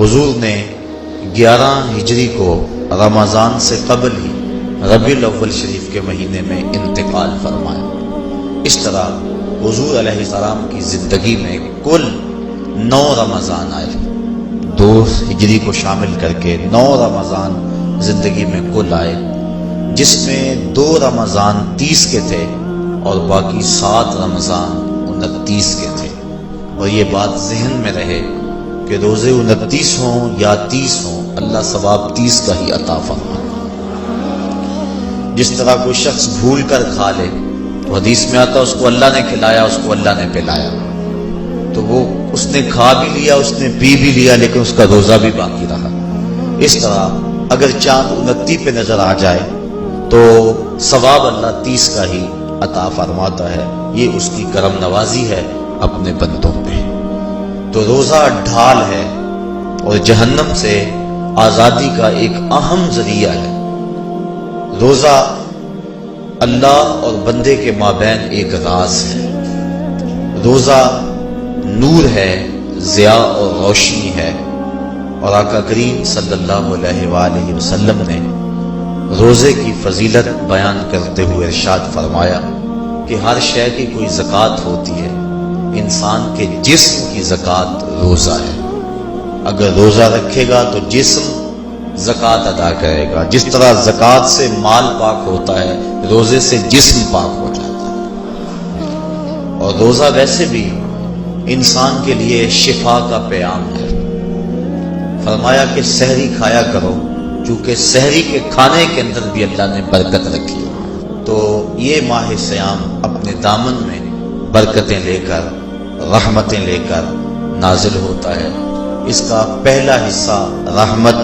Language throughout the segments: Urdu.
حضور نے 11 ہجری کو رمضان سے قبل ہی ربیع الاول شریف کے مہینے میں انتقال فرمایا۔ اس طرح حضور علیہ السلام کی زندگی میں کل 9 رمضان آئے، 2 ہجری کو شامل کر کے 9 رمضان زندگی میں کل آئے، جس میں 2 رمضان 30 کے تھے اور باقی 7 رمضان 29 کے تھے۔ اور یہ بات ذہن میں رہے کہ روزے 29 ہوں یا 30 ہوں، اللہ ثواب 30 کا ہی عطا فرمائے۔ جس طرح کوئی شخص بھول کر کھا لے تو حدیث میں آتا اس کو اللہ نے کھلایا، اس کو اللہ نے پلایا، تو وہ اس نے کھا بھی لیا، اس نے پی بھی لیا، لیکن اس کا روزہ بھی باقی رہا۔ اس طرح اگر چاند 29 پہ نظر آ جائے تو ثواب اللہ 30 کا ہی عطا فرماتا ہے۔ یہ اس کی کرم نوازی ہے اپنے بندوں پہ۔ تو روزہ ڈھال ہے اور جہنم سے آزادی کا ایک اہم ذریعہ ہے۔ روزہ اللہ اور بندے کے مابین ایک راز ہے۔ روزہ نور ہے، ضیاء اور روشنی ہے، اور آقا کریم صلی اللہ علیہ وآلہ وسلم نے روزے کی فضیلت بیان کرتے ہوئے ارشاد فرمایا کہ ہر شے کی کوئی زکوٰۃ ہوتی ہے، انسان کے جسم کی زکوٰۃ روزہ ہے۔ اگر روزہ رکھے گا تو جسم زکوٰۃ ادا کرے گا، جس طرح زکوٰۃ سے مال پاک ہوتا ہے، روزے سے جسم پاک ہو جاتا ہے۔ اور روزہ ویسے بھی انسان کے لیے شفا کا پیام ہے۔ فرمایا کہ سحری کھایا کرو، چونکہ سحری کے کھانے کے اندر بھی اللہ نے برکت رکھی ہے۔ تو یہ ماہ سیام اپنے دامن میں برکتیں لے کر، رحمتیں لے کر نازل ہوتا ہے۔ اس کا پہلا حصہ رحمت،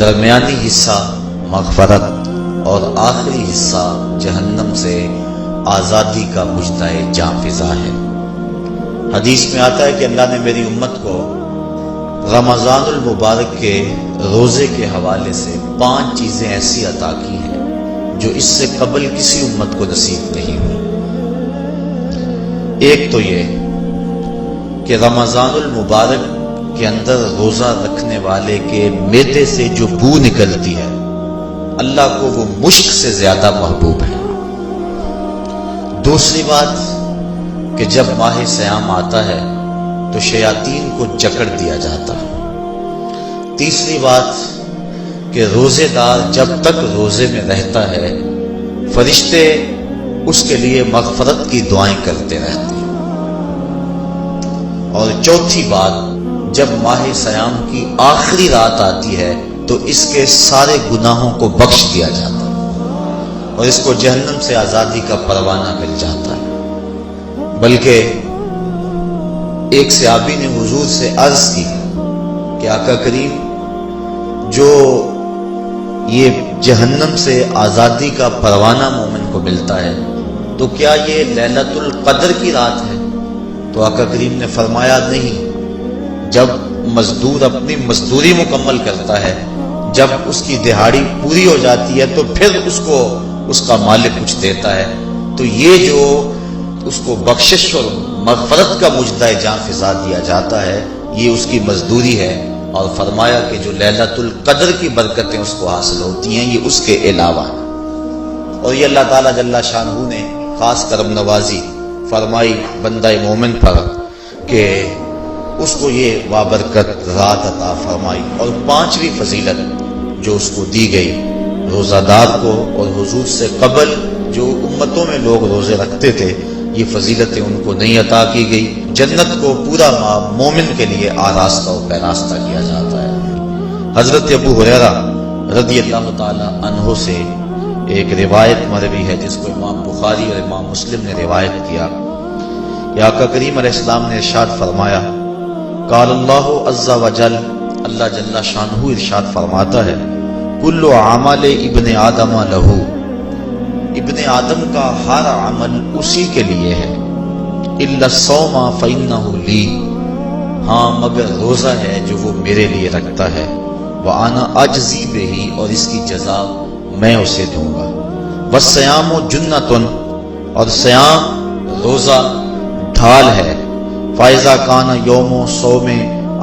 درمیانی حصہ مغفرت، اور آخری حصہ جہنم سے آزادی کا مژدہ جاں فضا ہے۔ حدیث میں آتا ہے کہ اللہ نے میری امت کو رمضان المبارک کے روزے کے حوالے سے 5 چیزیں ایسی عطا کی ہیں جو اس سے قبل کسی امت کو نصیب نہیں ہوئی۔ ایک تو یہ کہ رمضان المبارک کے اندر روزہ رکھنے والے کے معدے سے جو بو نکلتی ہے، اللہ کو وہ مشک سے زیادہ محبوب ہے۔ دوسری بات کہ جب ماہ سیام آتا ہے تو شیاطین کو جکڑ دیا جاتا ہے۔ تیسری بات کہ روزے دار جب تک روزے میں رہتا ہے، فرشتے اس کے لیے مغفرت کی دعائیں کرتے رہتے ہیں۔ اور چوتھی بات، جب ماہ سیام کی آخری رات آتی ہے تو اس کے سارے گناہوں کو بخش دیا جاتا ہے اور اس کو جہنم سے آزادی کا پروانہ مل جاتا ہے۔ بلکہ ایک صحابی نے حضور سے عرض کی کہ آقا کریم، جو یہ جہنم سے آزادی کا پروانہ مومن کو ملتا ہے تو کیا یہ لیلۃ القدر کی رات ہے؟ تو آقا کریم نے فرمایا نہیں، جب مزدور اپنی مزدوری مکمل کرتا ہے، جب اس کی دہاڑی پوری ہو جاتی ہے تو پھر اس کو اس کا مالک کچھ دیتا ہے، تو یہ جو اس کو بخشش اور مغفرت کا مژدہ جاں فضا دیا جاتا ہے، یہ اس کی مزدوری ہے۔ اور فرمایا کہ جو لیلۃ القدر کی برکتیں اس کو حاصل ہوتی ہیں، یہ اس کے علاوہ ہے۔ اور یہ اللہ تعالیٰ جل شانہ نے خاص کرم نوازی فرمائی بندہ مومن پر کہ اس کو یہ بابرکت رات عطا فرمائی۔ اور 5ویں فضیلت جو اس کو دی گئی، روزہ دار کو اور حضور سے قبل جو امتوں میں لوگ روزے رکھتے تھے، یہ فضیلتیں ان کو نہیں عطا کی گئی۔ جنت کو پورا مومن کے لیے آراستہ و پیراستہ کیا جاتا ہے۔ حضرت ابو ہریرہ رضی اللہ تعالی عنہ سے ایک روایت مروی ہے جس کو امام بخاری اور امام مسلم نے روایت کیا کہ آقا کریم علیہ السلام نے ارشاد فرمایا، قال اللہ عز وجل، اللہ جل شانہ ارشاد فرماتا ہے، کل عمل ابن آدم لہو، ابن آدم کا ہر عمل اسی کے لیے ہے، الا الصوم فإنہ لی، ہاں مگر روزہ ہے جو وہ میرے لیے رکھتا ہے، وأنا اجزی بہ، اور اس کی جزا میں اسے دوں گا، والصیام جنۃ، اور صیام روزہ ڈھال ہے، فإذا کان یوم صوم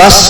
10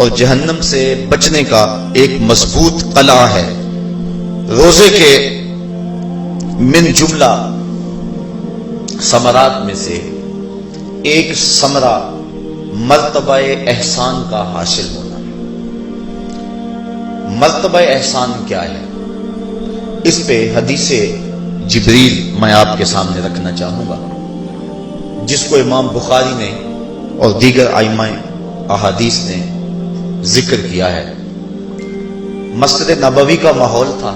اور جہنم سے بچنے کا ایک مضبوط قلعہ ہے۔ روزے کے من جملہ ثمرات میں سے ایک ثمرہ مرتبہ احسان کا حاصل ہونا۔ مرتبہ احسان کیا ہے؟ اس پہ حدیث جبریل میں آپ کے سامنے رکھنا چاہوں گا، جس کو امام بخاری نے اور دیگر ائمہ احادیث نے ذکر کیا ہے۔ مسجد نبوی کا ماحول تھا،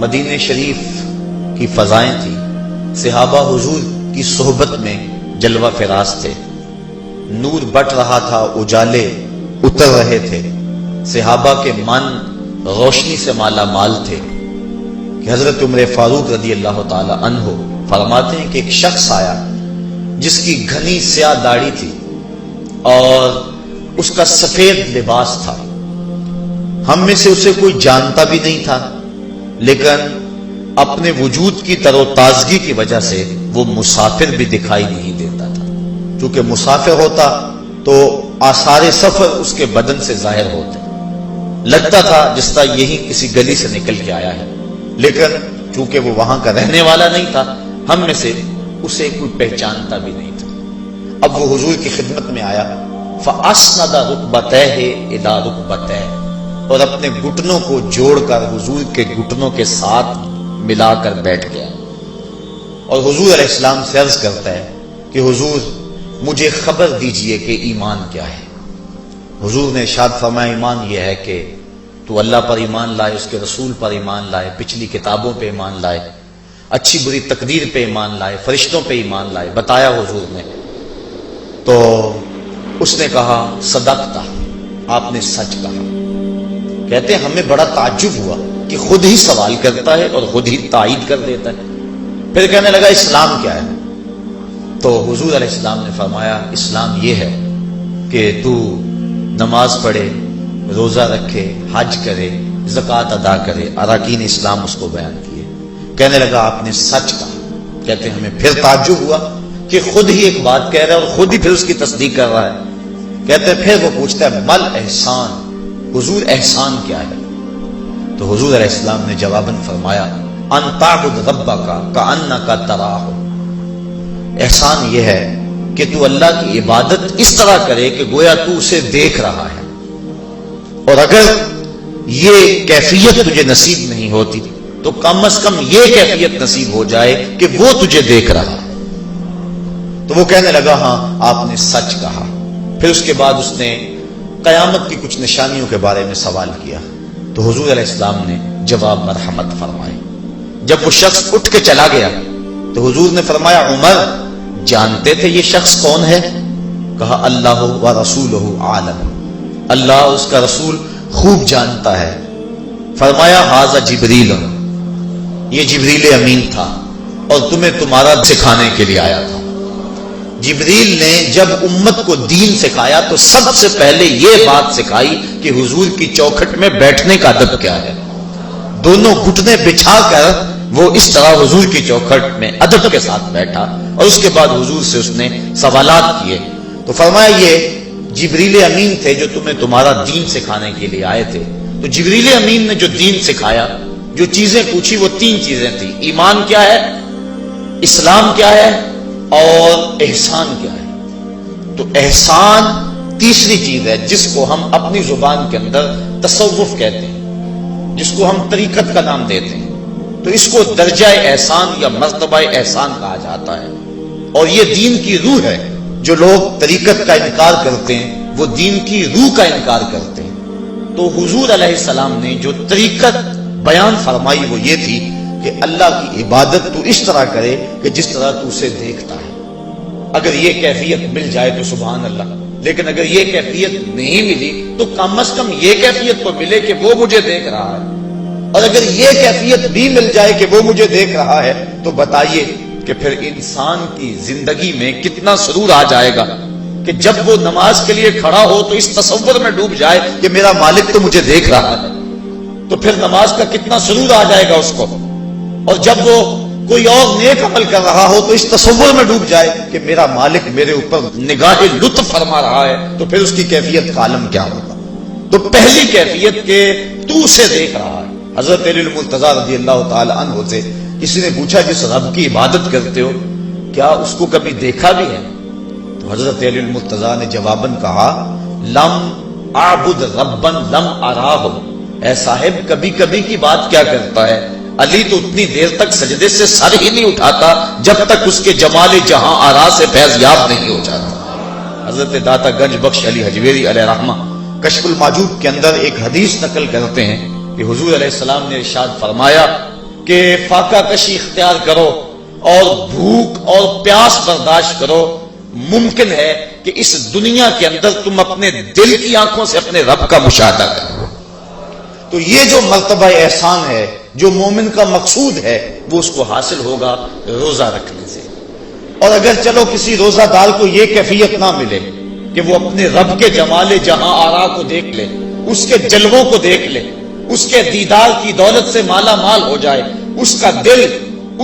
مدینہ شریف کی فضائیں تھی، صحابہ حضور کی صحبت میں جلوہ فراز تھے، نور بٹ رہا تھا، اجالے اتر رہے تھے، صحابہ کے من روشنی سے مالا مال تھے کہ حضرت عمر فاروق رضی اللہ تعالی عنہ فرماتے ہیں کہ ایک شخص آیا جس کی گھنی سیاہ داڑھی تھی اور اس کا سفید لباس تھا۔ ہم میں سے اسے کوئی جانتا بھی نہیں تھا، لیکن اپنے وجود کی تر و تازگی کی وجہ سے وہ مسافر بھی دکھائی نہیں دیتا تھا۔ چونکہ مسافر ہوتا تو آثار سفر اس کے بدن سے ظاہر ہوتے، لگتا تھا جس طرح یہی کسی گلی سے نکل کے آیا ہے، لیکن چونکہ وہ وہاں کا رہنے والا نہیں تھا، ہم میں سے اسے کوئی پہچانتا بھی نہیں تھا۔ اب وہ حضور کی خدمت میں آیا، فَأَسْنَدَ رُكْبَتَيْهِ إِلَىٰ رُكْبَتَيْهِ، اور اپنے گھٹنوں کو جوڑ کر حضور کے گھٹنوں کے ساتھ ملا کر بیٹھ گیا، اور حضور علیہ السلام سے عرض کرتا ہے کہ حضور مجھے خبر دیجئے کہ ایمان کیا ہے۔ حضور نے ارشاد فرمایا ایمان یہ ہے کہ تو اللہ پر ایمان لائے، اس کے رسول پر ایمان لائے، پچھلی کتابوں پہ ایمان لائے، اچھی بری تقدیر پہ ایمان لائے، فرشتوں پہ ایمان لائے۔ بتایا حضور نے تو اس نے کہا صدقتا، آپ نے سچ کہا۔ کہتے ہیں ہمیں بڑا تعجب ہوا کہ خود ہی سوال کرتا ہے اور خود ہی تائید کر دیتا ہے۔ پھر کہنے لگا اسلام کیا ہے؟ تو حضور علیہ السلام نے فرمایا اسلام یہ ہے کہ تو نماز پڑھے، روزہ رکھے، حج کرے، زکوٰۃ ادا کرے، اراکین اسلام اس کو بیان کیے۔ کہنے لگا آپ نے سچ کہا۔ کہتے ہیں ہمیں پھر تعجب ہوا کہ خود ہی ایک بات کہہ رہا ہے اور خود ہی پھر اس کی تصدیق کر رہا ہے۔ کہتے ہیں پھر وہ پوچھتا ہے مل احسان، حضور احسان کیا ہے؟ تو حضور علیہ السلام نے جواباً فرمایا ان تعبد ربک کأنک تراہ، احسان یہ ہے کہ تو اللہ کی عبادت اس طرح کرے کہ گویا تو اسے دیکھ رہا ہے، اور اگر یہ کیفیت تجھے نصیب نہیں ہوتی تو کم از کم یہ کیفیت نصیب ہو جائے کہ وہ تجھے دیکھ رہا ہے۔ تو وہ کہنے لگا ہاں آپ نے سچ کہا۔ پھر اس کے بعد اس نے قیامت کی کچھ نشانیوں کے بارے میں سوال کیا، تو حضور علیہ السلام نے جواب مرحمت فرمائے۔ جب وہ شخص اٹھ کے چلا گیا تو حضور نے فرمایا عمر جانتے تھے یہ شخص کون ہے؟ کہا اللہ و رسولہ عالم، اللہ اس کا رسول خوب جانتا ہے۔ فرمایا ھذا جبریل، یہ جبریل امین تھا اور تمہیں تمہارا سکھانے کے لیے آیا تھا۔ جبریل نے جب امت کو دین سکھایا تو سب سے پہلے یہ بات سکھائی کہ حضور کی چوکھٹ میں بیٹھنے کا ادب کیا ہے۔ دونوں گھٹنے بچھا کر وہ اس طرح حضور کی چوکھٹ میں ادب کے ساتھ بیٹھا، اور اس کے بعد حضور سے اس نے سوالات کیے۔ تو فرمایا یہ جبریل امین تھے جو تمہیں تمہارا دین سکھانے کے لیے آئے تھے۔ تو جبریل امین نے جو دین سکھایا، جو چیزیں پوچھی وہ 3 چیزیں تھیں، ایمان کیا ہے، اسلام کیا ہے اور احسان کیا ہے۔ تو احسان تیسری چیز ہے جس کو ہم اپنی زبان کے اندر تصوف کہتے ہیں، جس کو ہم طریقت کا نام دیتے ہیں۔ تو اس کو درجہ احسان یا مرتبہ احسان کہا جاتا ہے، اور یہ دین کی روح ہے۔ جو لوگ طریقت کا انکار کرتے ہیں وہ دین کی روح کا انکار کرتے ہیں۔ تو حضور علیہ السلام نے جو طریقت بیان فرمائی وہ یہ تھی کہ اللہ کی عبادت تو اس طرح کرے کہ جس طرح تو اسے دیکھتا ہے۔ اگر یہ کیفیت مل جائے تو سبحان اللہ، لیکن اگر یہ کیفیت نہیں ملی تو کم از کم یہ کیفیت تو ملے کہ وہ مجھے دیکھ رہا ہے، اور اگر یہ کیفیت بھی مل جائے کہ وہ مجھے دیکھ رہا ہے تو بتائیے کہ پھر انسان کی زندگی میں کتنا سرور آ جائے گا کہ جب وہ نماز کے لیے کھڑا ہو تو اس تصور میں ڈوب جائے کہ میرا مالک تو مجھے دیکھ رہا ہے، تو پھر نماز کا کتنا سرور آ جائے گا اس کو۔ اور جب وہ کوئی اور نیک عمل کر رہا ہو تو اس تصور میں ڈوب جائے کہ میرا مالک میرے اوپر نگاہ لطف فرما رہا ہے، تو پھر اس کی کیفیت کا عالم کیا ہوگا؟ تو پہلی کیفیت کہ تو اسے دیکھ رہا ہے۔ حضرت علی المرتضیٰ رضی اللہ تعالی عنہ سے کسی نے پوچھا جس رب کی عبادت کرتے ہو کیا اس کو کبھی دیکھا بھی ہے؟ تو حضرت علی المرتضیٰ نے جواباً کہا لم اعبد ربا لم اراہ، اے صاحب کبھی کبھی کی بات کیا کرتا ہے، علی تو اتنی دیر تک سجدے سے سر ہی نہیں اٹھاتا جب تک اس کے جمال جہاں آرا سے فیض یاب نہیں ہو جاتا۔ حضرت داتا گنج بخش علی حجویری علیہ رحمہ کشف الماجوب کے اندر ایک حدیث نقل کرتے ہیں کہ حضور علیہ السلام نے ارشاد فرمایا کہ فاقہ کشی اختیار کرو اور بھوک اور پیاس برداشت کرو، ممکن ہے کہ اس دنیا کے اندر تم اپنے دل کی آنکھوں سے اپنے رب کا مشاہدہ کرو۔ تو یہ جو مرتبہ احسان ہے، جو مومن کا مقصود ہے، وہ اس کو حاصل ہوگا روزہ رکھنے سے۔ اور اگر چلو کسی روزہ دار کو یہ کیفیت نہ ملے کہ وہ اپنے رب کے جمال جہاں آرا کو دیکھ لے، اس کے جلووں کو دیکھ لے، اس کے دیدار کی دولت سے مالا مال ہو جائے، اس کا دل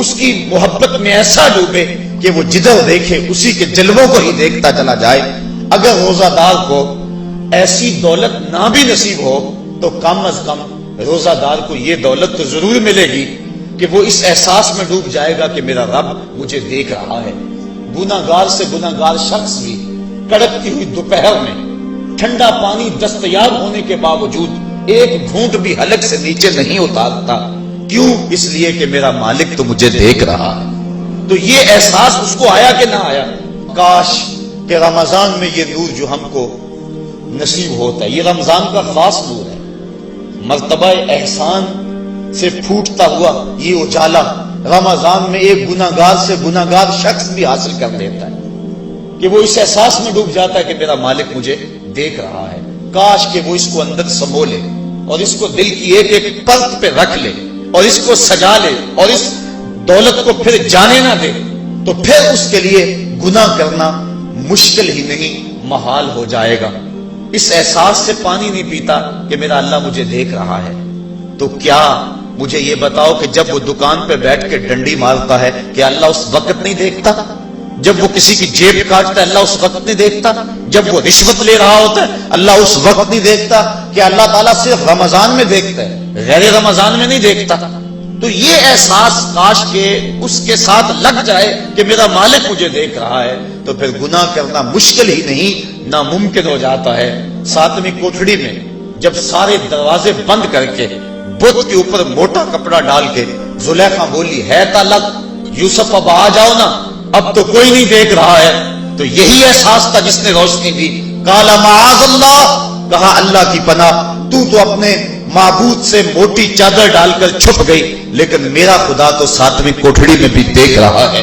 اس کی محبت میں ایسا ڈوبے کہ وہ جدھر دیکھے اسی کے جلووں کو ہی دیکھتا چلا جائے، اگر روزہ دار کو ایسی دولت نہ بھی نصیب ہو تو کم از کم روزہ دار کو یہ دولت تو ضرور ملے گی کہ وہ اس احساس میں ڈوب جائے گا کہ میرا رب مجھے دیکھ رہا ہے۔ گناہگار سے گناہگار شخص بھی کڑکتی ہوئی دوپہر میں ٹھنڈا پانی دستیاب ہونے کے باوجود ایک گھونٹ بھی حلق سے نیچے نہیں اتارتا، کیوں؟ اس لیے کہ میرا مالک تو مجھے دیکھ رہا ہے۔ تو یہ احساس اس کو آیا کہ نہ آیا؟ کاش کہ رمضان میں یہ نور جو ہم کو نصیب ہوتا ہے، یہ رمضان کا خاص نور ہے، مرتبہ احسان سے پھوٹتا ہوا یہ اجالا رمضان میں ایک گناہگار سے گناہگار شخص بھی حاصل کر لیتا ہے کہ وہ اس احساس میں ڈوب جاتا ہے کہ میرا مالک مجھے دیکھ رہا ہے۔ کاش کہ وہ اس کو اندر سمو لے اور اس کو دل کی ایک ایک پرت پہ رکھ لے اور اس کو سجا لے اور اس دولت کو پھر جانے نہ دے، تو پھر اس کے لیے گناہ کرنا مشکل ہی نہیں محال ہو جائے گا۔ اس احساس سے پانی نہیں پیتا کہ میرا اللہ مجھے دیکھ رہا ہے، تو کیا مجھے یہ بتاؤ کہ جب وہ دکان پہ بیٹھ کے ڈنڈی مارتا ہے کہ اللہ اس وقت نہیں دیکھتا؟ جب وہ کسی کی جیب کاٹتا ہے اللہ اس وقت نہیں دیکھتا؟ جب وہ رشوت لے رہا ہوتا ہے اللہ اس وقت نہیں دیکھتا؟ کہ اللہ تعالیٰ صرف رمضان میں دیکھتا ہے، غیر رمضان میں نہیں دیکھتا؟ تو یہ احساس کاش کہ اس کے ساتھ لگ جائے کہ میرا مالک مجھے دیکھ رہا ہے، تو پھر گناہ کرنا مشکل ہی نہیں ناممکن ہو جاتا ہے۔ ساتویں کوٹھڑی میں جب سارے دروازے بند کر کے بت کے اوپر موٹا کپڑا ڈال کے زلیخا بولی ہے تالک یوسف اب آ جاؤ نا، اب تو کوئی نہیں دیکھ رہا ہے، تو یہی احساس تھا جس نے روشنی دی۔ قال معاذ اللہ، کہا اللہ کی پناہ، تو اپنے معبود سے موٹی چادر ڈال کر چھپ گئی، لیکن میرا خدا تو ساتویں کوٹھڑی میں بھی دیکھ رہا ہے۔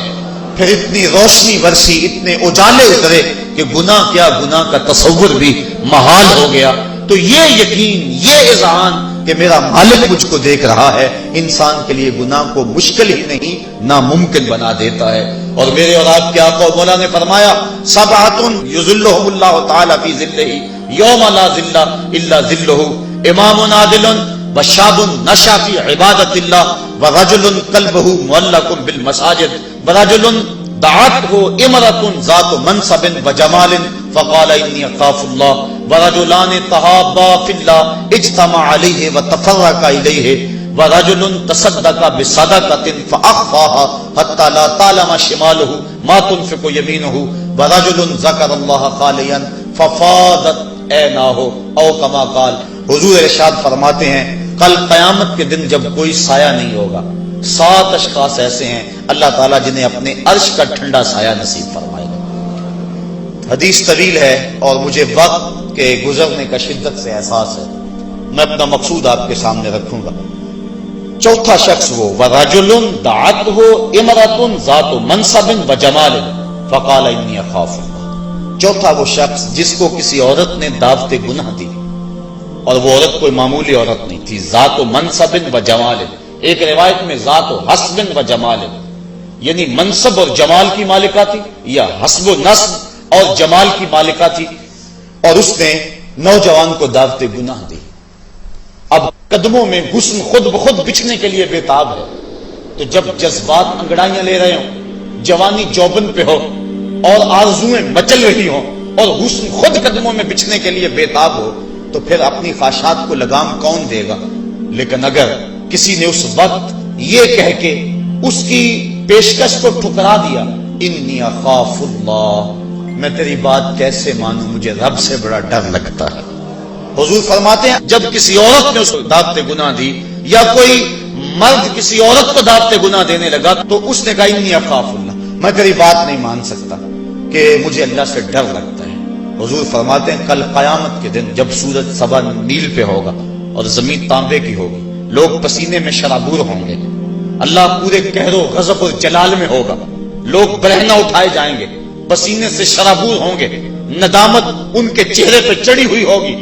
پھر اتنی روشنی برسی، اتنے اجالے اترے کہ گناہ کیا گناہ کا تصور بھی محال ہو گیا۔ تو یہ یقین، یہ اذعان کہ میرا مالک مجھ کو دیکھ رہا ہے، انسان کے لیے گناہ کو مشکل ہی نہیں ناممکن بنا دیتا ہے۔ اور میرے اور آپ کے آقا و مولا نے فرمایا سبعۃ یظلھم اللہ تعالی فی ظلہ یوم لا ظل الا ظلہ، امام عادل وشاب نشا فی عبادت اللہ ورجل قلبہ معلق بالمساجد ورجل دعته امرأة ذات منصب وجمال فقال انی اخاف اللہ ورجلان تحابا فی اللہ اجتمع علیہ وتفرقا الیہ ورجل تصدق بصدقۃ فاخفاها حتى لا تعلم شماله ما تنفق يمينه ورجل ذكر الله خاليا ففاضت عیناہ او کما قال۔ حضور ارشاد فرماتے ہیں کل قیامت کے دن جب کوئی سایہ نہیں ہوگا، 7 اشخاص ایسے ہیں اللہ تعالیٰ جنہیں اپنے عرش کا ٹھنڈا سایہ نصیب فرمائے گا۔ حدیث طویل ہے اور مجھے وقت کے گزرنے کا شدت سے احساس ہے، میں اپنا مقصود آپ کے سامنے رکھوں گا۔ چوتھا شخص وہ وَرَجُلٌ دَعَتْهُ امْرَأَةٌ ذَاتُ مَنْصَبٍ وَجَمَالٍ فَقَالَ إِنِّي أَخَافُ اللَّهَ۔ چوتھا وہ شخص جس کو کسی عورت نے دعوت گناہ دی، اور وہ عورت کوئی معمولی عورت نہیں تھی، ذات و منصب و جمال، ایک روایت میں ذات و حسب و جمال، یعنی منصب اور جمال کی مالکہ تھی، یا حسب و نسب اور جمال کی مالکہ تھی، اور اس نے نوجوان کو دعوت گناہ دی۔ اب قدموں میں حسن خود بخود بچھنے کے لیے بے تاب ہے، تو جب جذبات انگڑائیاں لے رہے ہوں، جوانی جوبن پہ ہو اور آرزویں مچل رہی ہوں اور حسن خود قدموں میں بچھنے کے لیے بےتاب ہو، تو پھر اپنی خواہشات کو لگام کون دے گا؟ لیکن اگر کسی نے اس وقت یہ کہہ کے اس کی پیشکش کو ٹھکرا دیا، انی اخاف اللہ، میں تیری بات کیسے مانوں، مجھے رب سے بڑا ڈر لگتا ہے۔ حضور فرماتے ہیں جب کسی عورت نے اس کو دعوت گناہ دی یا کوئی مرد کسی عورت کو دعوت گناہ دینے لگا تو اس نے کہا انی اخاف اللہ، میں تیری بات نہیں مان سکتا کہ مجھے اللہ سے ڈر لگتا ہے۔ حضور فرماتے ہیں کل قیامت کے دن جب سورج سوا میل پہ ہوگا اور زمین تانبے کی ہوگی، لوگ پسینے میں شرابور ہوں گے، اللہ پورے قہر و غضب اور جلال میں ہوگا، لوگ برہنہ اٹھائے جائیں گے، پسینے سے شرابور ہوں گے، ندامت ان کے چہرے پہ چڑھی ہوئی ہوگی،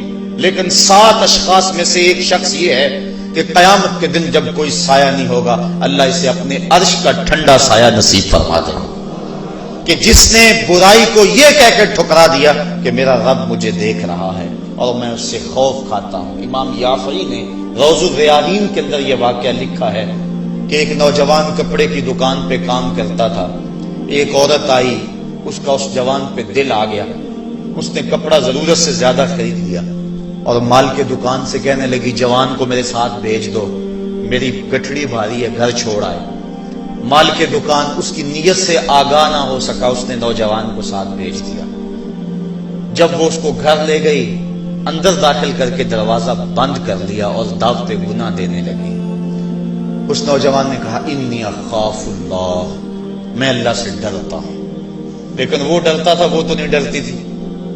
لیکن 7 اشخاص میں سے ایک شخص یہ ہے کہ قیامت کے دن جب کوئی سایہ نہیں ہوگا، اللہ اسے اپنے عرش کا ٹھنڈا سایہ نصیب فرما دے گا، کہ جس نے برائی کو یہ کہہ کے ٹھکرا دیا کہ میرا رب مجھے دیکھ رہا ہے اور میں اس سے خوف کھاتا ہوں۔ امام یافعی نے روض الریاحین کے اندر یہ واقعہ لکھا ہے کہ ایک نوجوان کپڑے کی دکان پہ کام کرتا تھا، ایک عورت آئی، اس کا اس جوان پہ دل آ گیا، اس نے کپڑا ضرورت سے زیادہ خرید لیا اور مال کے دکان سے کہنے لگی جوان کو میرے ساتھ بھیج دو، میری گٹھڑی بھاری ہے، گھر چھوڑ آئے۔ مال کے دکان اس کی نیت سے آگاہ نہ ہو سکا، اس نے نوجوان کو ساتھ بھیج دیا۔ جب وہ اس کو گھر لے گئی، اندر داخل کر کے دروازہ بند کر لیا اور دعوت گناہ دینے لگی۔ اس نوجوان نے کہا انی اخاف اللہ، میں اللہ سے ڈرتا ہوں، لیکن وہ ڈرتا تھا، وہ تو نہیں ڈرتی تھی۔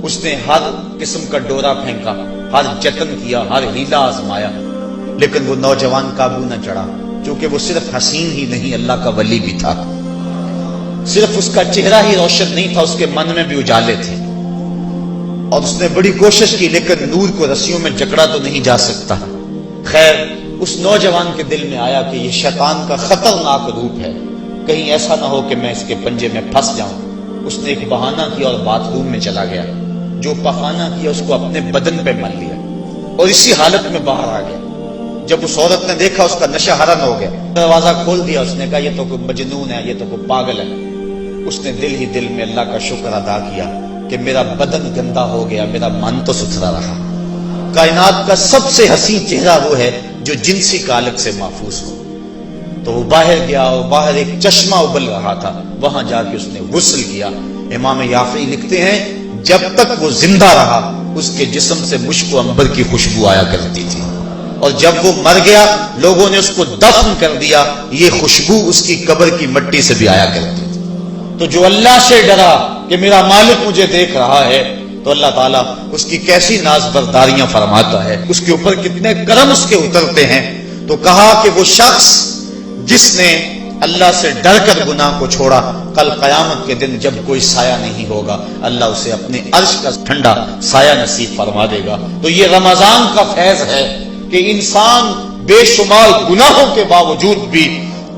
اس نے ہر قسم کا ڈورا پھینکا، ہر جتن کیا، ہر ہیلا آزمایا، لیکن وہ نوجوان قابو نہ چڑھا، چونکہ وہ صرف حسین ہی نہیں اللہ کا ولی بھی تھا، صرف اس کا چہرہ ہی روشن نہیں تھا، اس کے من میں بھی اجالے تھے، اور اس نے بڑی کوشش کی لیکن نور کو رسیوں میں جکڑا تو نہیں جا سکتا۔ خیر اس نوجوان کے دل میں آیا کہ یہ شیطان کا خطرناک روپ ہے، کہیں ایسا نہ ہو کہ میں اس کے پنجے میں پھنس جاؤں۔ اس نے ایک بہانہ کیا اور باتھ روم میں چلا گیا، جو پخانہ کیا اس کو اپنے بدن پہ مل لیا اور اسی حالت میں باہر آ گیا۔ جب اس عورت نے دیکھا اس کا نشہ حرن ہو گیا، دروازہ کھول دیا، اس نے کہا یہ تو کوئی مجنون ہے، یہ تو کوئی پاگل ہے۔ اس نے دل ہی دل میں اللہ کا شکر ادا کیا کہ میرا بدن گندا ہو گیا، میرا من تو ستھرا رہا۔ کائنات کا سب سے حسین چہرہ وہ ہے جو جنسی کالک سے محفوظ ہو۔ تو وہ باہر گیا اور باہر ایک چشمہ ابل رہا تھا، وہاں جا کے اس نے غسل کیا۔ امام یافعی لکھتے ہیں جب تک وہ زندہ رہا اس کے جسم سے مشک و عنبر کی خوشبو آیا کرتی تھی، اور جب وہ مر گیا لوگوں نے اس کو دفن کر دیا، یہ خوشبو اس کی قبر کی مٹی سے بھی آیا کرتی تھی۔ تو جو اللہ سے ڈرا کہ میرا مالک مجھے دیکھ رہا ہے، تو اللہ تعالیٰ اس کی کیسی ناز برداریاں فرماتا ہے، اس کے اوپر کتنے کرم اس کے اترتے ہیں۔ تو کہا کہ وہ شخص جس نے اللہ سے ڈر کر گناہ کو چھوڑا، کل قیامت کے دن جب کوئی سایہ نہیں ہوگا، اللہ اسے اپنے عرش کا ٹھنڈا سایہ نصیب فرما دے گا۔ تو یہ رمضان کا فیض ہے کہ انسان بے شمار گناہوں کے باوجود بھی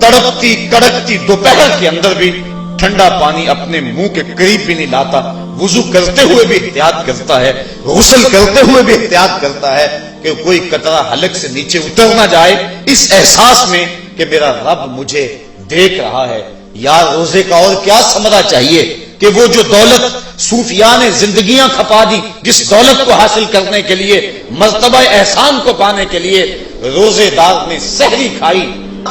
تڑپتی کڑکتی دوپہر کے اندر بھی ٹھنڈا پانی اپنے منہ کے قریب بھی نہیں لاتا، وضو کرتے ہوئے بھی احتیاط کرتا ہے، غسل کرتے ہوئے بھی احتیاط کرتا ہے کہ کوئی قطرہ حلق سے نیچے اتر نہ جائے، اس احساس میں کہ میرا رب مجھے دیکھ رہا ہے۔ یار روزے کا اور کیا ثمرہ چاہیے کہ وہ جو دولت صوفیاء نے زندگیاں کھپا دی، جس دولت کو حاصل کرنے کے لیے، مرتبہ احسان کو پانے کے لیے روزے دار نے سحری کھائی،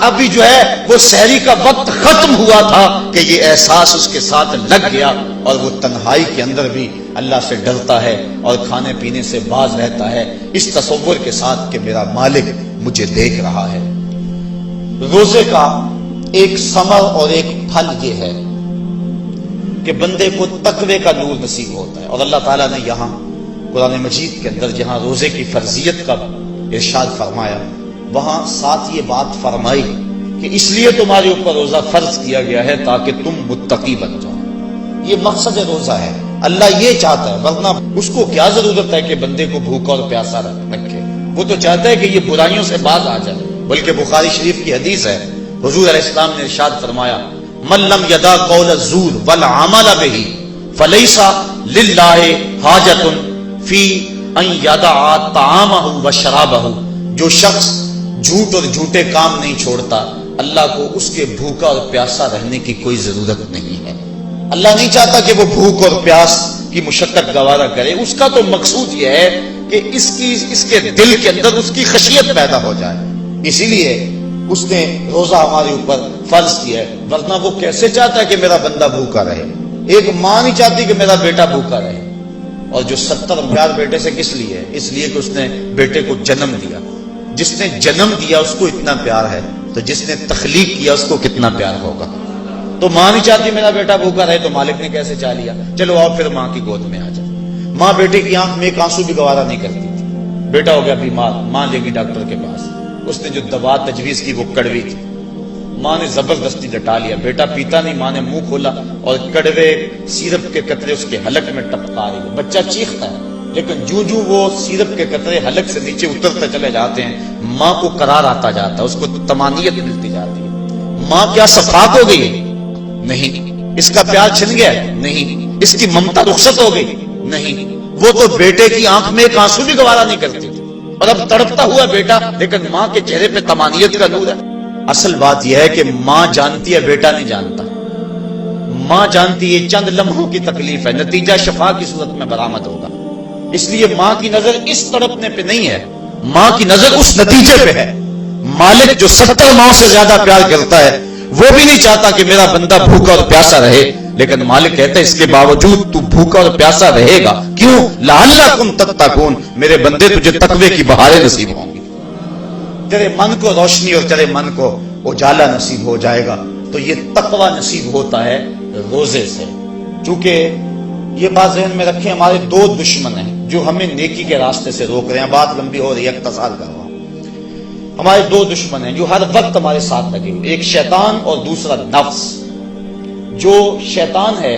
ابھی جو ہے وہ سحری کا وقت ختم ہوا تھا کہ یہ احساس اس کے ساتھ لگ گیا، اور وہ تنہائی کے اندر بھی اللہ سے ڈرتا ہے اور کھانے پینے سے باز رہتا ہے، اس تصور کے ساتھ کہ میرا مالک مجھے دیکھ رہا ہے۔ روزے کا ایک ثمر اور ایک پھل یہ ہے کہ بندے کو تقوی کا نور نصیب ہوتا ہے، اور اللہ تعالیٰ نے یہاں قرآن مجید کے اندر جہاں روزے کی فرضیت کا ارشاد فرمایا، وہاں ساتھ یہ بات فرمائی کہ اس لیے تمہارے اوپر روزہ فرض کیا گیا ہے تاکہ تم متقی بن جاؤ۔ یہ مقصد روزہ ہے، اللہ یہ چاہتا ہے، ورنہ اس کو کیا ضرورت ہے کہ بندے کو بھوکا اور پیاسا رکھے، وہ تو چاہتا ہے کہ یہ برائیوں سے باز آ جائے۔ بلکہ بخاری شریف کی حدیث ہے، حضور علیہ السلام نے ارشاد فرمایا من لم یدع قول الزور والعمل به فلیس للہ حاجۃ فی ان یدع طعامہ وشرابہ، جو شخص جھوٹ اور جھوٹے کام نہیں چھوڑتا اللہ کو اس کے بھوکا اور پیاسا رہنے کی کوئی ضرورت نہیں ہے۔ اللہ نہیں چاہتا کہ وہ بھوک اور پیاس کی مشقت گوارا کرے، اس کا تو مقصود یہ ہے کہ اس کے دل کے اندر اس کی خشیت پیدا ہو جائے، اسی لیے اس نے روزہ ہمارے اوپر فرض کیا ہے، ورنہ وہ کیسے چاہتا ہے کہ میرا بندہ بھوکا رہے؟ ایک ماں نہیں چاہتی کہ میرا بیٹا بھوکا رہے۔ اور جو 70 پیار بیٹے سے کس لیے ہے؟ اس لیے کہ اس نے بیٹے کو جنم دیا۔ جس نے جنم دیا اس کو اتنا پیار ہے تو جس نے تخلیق کیا اس کو کتنا پیار ہوگا؟ تو ماں نہیں چاہتی میرا بیٹا بھوکا رہے تو مالک نے کیسے چاہ لیا؟ چلو آؤ پھر ماں کی گود میں آ جائے۔ ماں بیٹے کی آنکھ میں ایک آنسو بھی گوارا نہیں کرتی تھی، بیٹا ہو گیا بیمار، ماں لے گی ڈاکٹر کے پاس، اس نے جو دوا تجویز کی وہ کڑوی تھی، ماں نے زبردستی ڈٹا لیا، بیٹا پیتا نہیں، ماں نے منہ کھولا اور کڑوے سیرپ کے قطرے اس کے حلق میں ٹپکا رہی ہے، بچہ چیختا ہے، لیکن جو وہ سیرپ کے قطرے حلق سے نیچے اترتے چلے جاتے ہیں ماں کو قرار آتا جاتا ہے، اس کو طمانینت ملتی جاتی ہے۔ ماں کیا صفات ہو گئی؟ نہیں۔ اس کا پیار چھن گیا؟ نہیں۔ اس کی ممتا رخصت ہو گئی؟ نہیں۔ وہ تو بیٹے کی آنکھ میں ایک آنسو بھی گوارا نہیں کرتی تھی، اور اب تڑپتا ہوا بیٹا، لیکن ماں کے چہرے پہ طمانینت کا نور ہے۔ اصل بات یہ ہے کہ ماں جانتی ہے، بیٹا نہیں جانتا۔ ماں جانتی ہے چند لمحوں کی تکلیف ہے، نتیجہ شفا کی صورت میں برآمد ہوگا، اس لیے ماں کی نظر اس تڑپنے پہ نہیں ہے، ماں کی نظر اس نتیجے پہ ہے۔ مالک جو 70 ماں سے زیادہ پیار کرتا ہے وہ بھی نہیں چاہتا کہ میرا بندہ بھوکا اور پیاسا رہے، لیکن مالک کہتا ہے اس کے باوجود تو بھوکا اور پیاسا رہے گا، کیوں؟ لعلکم تتقون، میرے بندے تجھے تقوی کی بہاریں نصیب ہوں گی، تیرے من کو روشنی اور تیرے من کو اجالا نصیب ہو جائے گا۔ تو یہ تقوی نصیب ہوتا ہے روزے سے۔ چونکہ یہ بات ذہن میں رکھیں، ہمارے 2 دشمن ہیں جو ہمیں نیکی کے راستے سے روک رہے ہیں، بات لمبی ہو رہی ہے، اختصار کر رہا ہوں۔ ہمارے 2 دشمن ہیں جو ہر وقت ہمارے ساتھ لگے ہوئے، ایک شیطان اور دوسرا نفس۔ جو شیطان ہے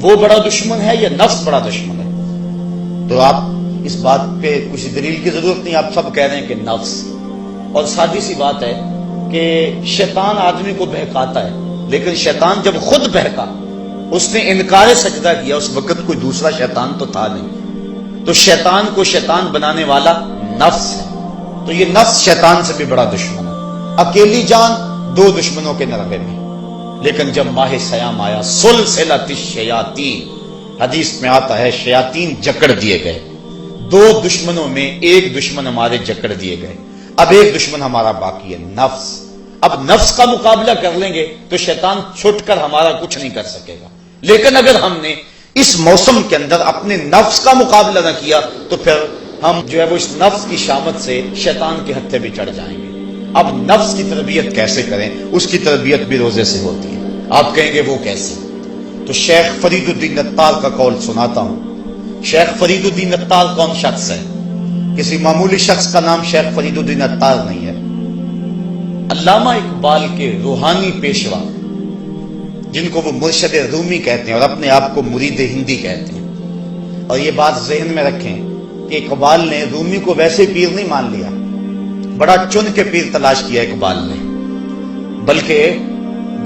وہ بڑا دشمن ہے یا نفس بڑا دشمن ہے؟ تو آپ اس بات پہ کسی دلیل کی ضرورت نہیں، آپ سب کہہ رہے ہیں کہ نفس۔ اور سادی سی بات ہے کہ شیطان آدمی کو بہکاتا ہے، لیکن شیطان جب خود بہکا، اس نے انکار سجدہ کیا، اس وقت کوئی دوسرا شیطان تو تھا نہیں، تو شیطان کو شیطان بنانے والا نفس ہے۔ تو یہ نفس شیطان سے بھی بڑا دشمن ہے۔ اکیلی جان 2 دشمنوں کے نرغے میں، لیکن جب ماہ سیام آیا، سلسلۃ الشیاطین، حدیث میں آتا ہے شیاطین جکڑ دیے گئے۔ 2 دشمنوں میں ایک دشمن ہمارے جکڑ دیے گئے، اب ایک دشمن ہمارا باقی ہے، نفس۔ اب نفس کا مقابلہ کر لیں گے تو شیطان چھٹ کر ہمارا کچھ نہیں کر سکے گا، لیکن اگر ہم نے اس موسم کے اندر اپنے نفس کا مقابلہ نہ کیا تو پھر ہم جو ہے وہ اس نفس کی شامت سے شیطان کے ہتھے بھی چڑھ جائیں گے۔ اب نفس کی تربیت کیسے کریں؟ اس کی تربیت بھی روزے سے ہوتی ہے۔ آپ کہیں گے وہ کیسے؟ تو شیخ فرید الدین عطار کا قول سناتا ہوں۔ شیخ فرید الدین عطار کون شخص ہے؟ کسی معمولی شخص کا نام شیخ فرید الدین عطار نہیں ہے، علامہ اقبال کے روحانی پیشوا، جن کو وہ مرشد رومی کہتے ہیں اور اپنے آپ کو مرید ہندی کہتے ہیں۔ اور یہ بات ذہن میں رکھیں کہ اقبال نے رومی کو ویسے پیر نہیں مان لیا، بڑا چن کے پیر تلاش کیا اقبال نے، بلکہ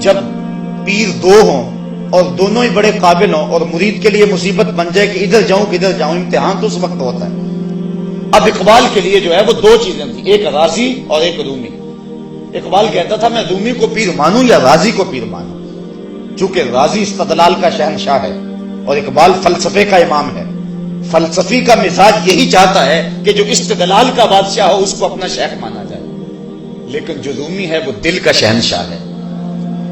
جب پیر 2 ہوں اور دونوں ہی بڑے قابل ہوں اور مرید کے لیے مصیبت بن جائے کہ ادھر جاؤں کدھر جاؤں، امتحان تو اس وقت ہوتا ہے۔ اب اقبال کے لیے جو ہے وہ 2 چیزیں تھیں، ایک راضی اور ایک رومی۔ اقبال کہتا تھا میں رومی کو پیر مانوں یا راضی کو پیر مانوں، چونکہ راضی استدلال کا شہنشاہ ہے اور اقبال فلسفے کا امام ہے۔ فلسفی کا مزاج یہی چاہتا ہے کہ جو استدلال کا بادشاہ ہو اس کو اپنا شیخ مانا جائے، لیکن جو رومی ہے وہ دل کا شہنشاہ ہے۔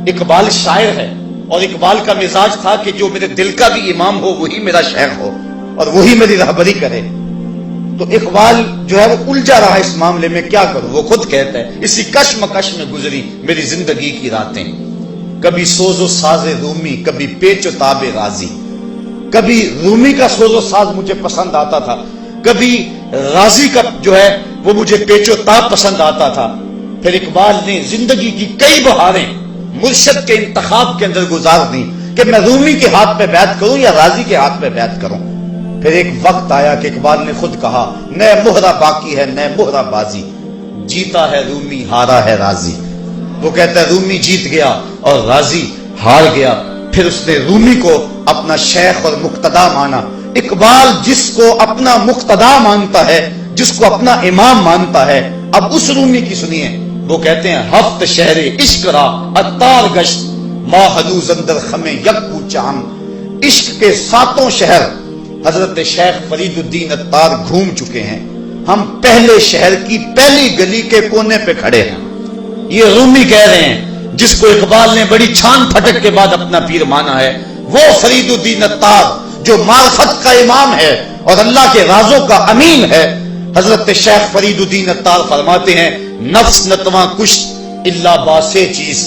اقبال شاعر ہے اور اقبال کا مزاج تھا کہ جو میرے دل کا بھی امام ہو وہی میرا شیخ ہو اور وہی میری رہبری کرے۔ تو اقبال جو ہے وہ الجھا رہا اس معاملے میں، کیا کروں؟ وہ خود کہتا ہے اسی کشمکش میں گزری میری زندگی کی راتیں، کبھی سوز و ساز رومی، کبھی پیچ و تاب راضی۔ کبھی رومی کا سوز و ساز مجھے پسند آتا تھا، کبھی راضی کا جو ہے وہ مجھے پیچ و تاب پسند آتا تھا۔ پھر اقبال نے زندگی کی کئی بہاریں مرشد کے انتخاب کے اندر گزار دیں کہ میں رومی کے ہاتھ پہ بیعت کروں یا راضی کے ہاتھ پہ بیعت کروں۔ پھر ایک وقت آیا کہ اقبال نے خود کہا نئے مہرہ باقی ہے نئے مہرہ بازی، جیتا ہے رومی ہارا ہے راضی۔ وہ کہتا ہے رومی جیت گیا اور راضی ہار گیا۔ پھر اس نے رومی کو اپنا شیخ اور مقتدا مانا۔ اقبال جس کو اپنا مقتدا مانتا ہے، جس کو اپنا امام مانتا ہے، اب اس رومی کی سنیے، وہ کہتے ہیں ہفت شہر عشق را اتار گشت ما ہنوز اندر خمیں یک پوچا ہم. عشق کے 7 شہر حضرت شیخ فرید الدین اتار گھوم چکے ہیں. ہم پہلے شہر کی پہلی گلی کے کونے پہ کھڑے ہیں. یہ رومی کہہ رہے ہیں جس کو اقبال نے بڑی چھان پھٹک کے بعد اپنا پیر مانا ہے، وہ فرید الدین اتار جو معرفت کا امام ہے اور اللہ کے رازوں کا امین ہے. حضرت شیخ فرید الدین اتار فرماتے ہیں نفس نتواں کشت الا باسے چیز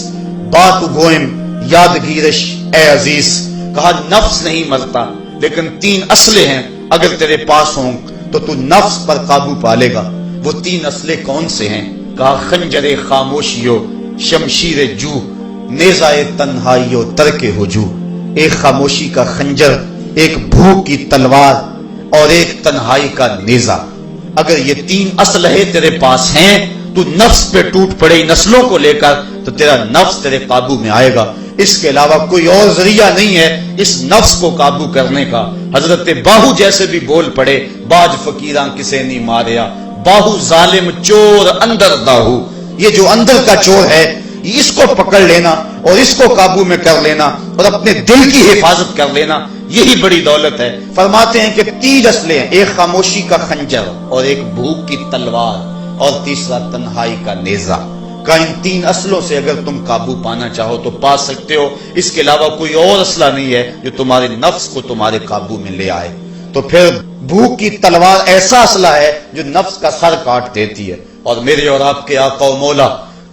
بات گوئم یادگیرش اے عزیز. کہا نفس نہیں مرتا لیکن 3 اسلحے ہیں اگر تیرے پاس ہوں تو تو نفس پر قابو پالے گا. وہ 3 اسلحے کون سے ہیں؟ کہا خنجر خاموشیو شمشیر جو نیزائے تنہائیو ترک ہجو. ایک خاموشی کا خنجر، ایک بھوک کی تلوار اور ایک تنہائی کا نیزہ. اگر یہ 3 اسلحے تیرے پاس ہیں تو نفس پہ ٹوٹ پڑے نسلوں کو لے کر تو تیرا نفس تیرے قابو میں آئے گا. اس کے علاوہ کوئی اور ذریعہ نہیں ہے اس نفس کو قابو کرنے کا. حضرت باہو جیسے بھی بول پڑے باج فقیراں کسے نہیں ماریا باہو ظالم چور اندر داہو. یہ جو اندر کا چور ہے اس کو پکڑ لینا اور اس کو قابو میں کر لینا اور اپنے دل کی حفاظت کر لینا، یہی بڑی دولت ہے. فرماتے ہیں کہ 3 اسلحے ہیں، ایک خاموشی کا خنجر اور ایک بھوک کی تلوار اور تیسرا تنہائی کا نیزہ. کہ ان 3 اسلحوں سے اگر تم قابو پانا چاہو تو پا سکتے ہو. اس کے علاوہ کوئی اور اسلحہ نہیں ہے جو تمہارے نفس کو تمہارے قابو میں لے آئے. تو پھر بھوک کی تلوار ایسا اسلحہ ہے جو نفس کا سر کاٹ دیتی ہے. اور میرے اور آپ کے آقا و مولا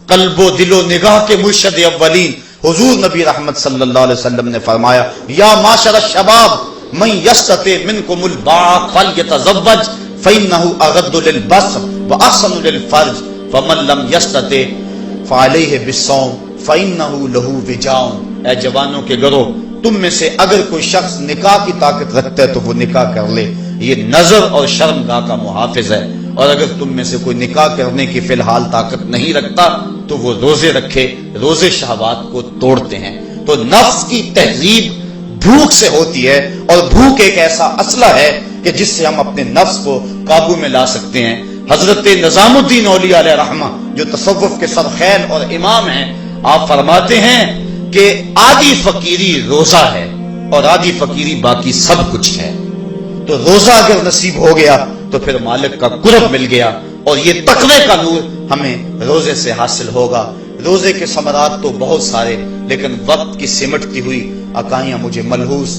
قلب و دل و نگاہ کے مرشد اولین حضور نبی رحمت صلی اللہ علیہ وسلم نے فرمایا یا معاشر الشباب من یستطع منکم الباء فلیتزوج فانه اغض للبصر واحسن للفرج فمن لم یستطع فعلیہ بالصوم فانه له وجاء. اے جوانوں کے گروہ، تم میں سے اگر کوئی شخص نکاح کی طاقت رکھتا ہے تو وہ نکاح کر لے، یہ نظر اور شرمگاہ کا محافظ ہے. اور اگر تم میں سے کوئی نکاح کرنے کی فی الحال طاقت نہیں رکھتا تو وہ روزے رکھے، روزے شہوات کو توڑتے ہیں. تو نفس کی تہذیب بھوک سے ہوتی ہے اور بھوک ایک ایسا اسلحہ ہے کہ جس سے ہم اپنے نفس کو قابو میں لا سکتے ہیں. حضرت نظام الدین اولیاء علیہ رحمہ جو تصوف کے سرخیل اور امام ہیں، آپ فرماتے ہیں کہ آدھی فقیری روزہ ہے اور آدھی فقیری باقی سب کچھ ہے. تو روزہ اگر نصیب ہو گیا تو پھر مالک کا قرب مل گیا اور یہ تقوی کا نور ہمیں روزے سے حاصل ہوگا. روزے کے ثمرات تو بہت سارے، لیکن وقت کی سمٹتی ہوئی عقائیاں مجھے ملحوظ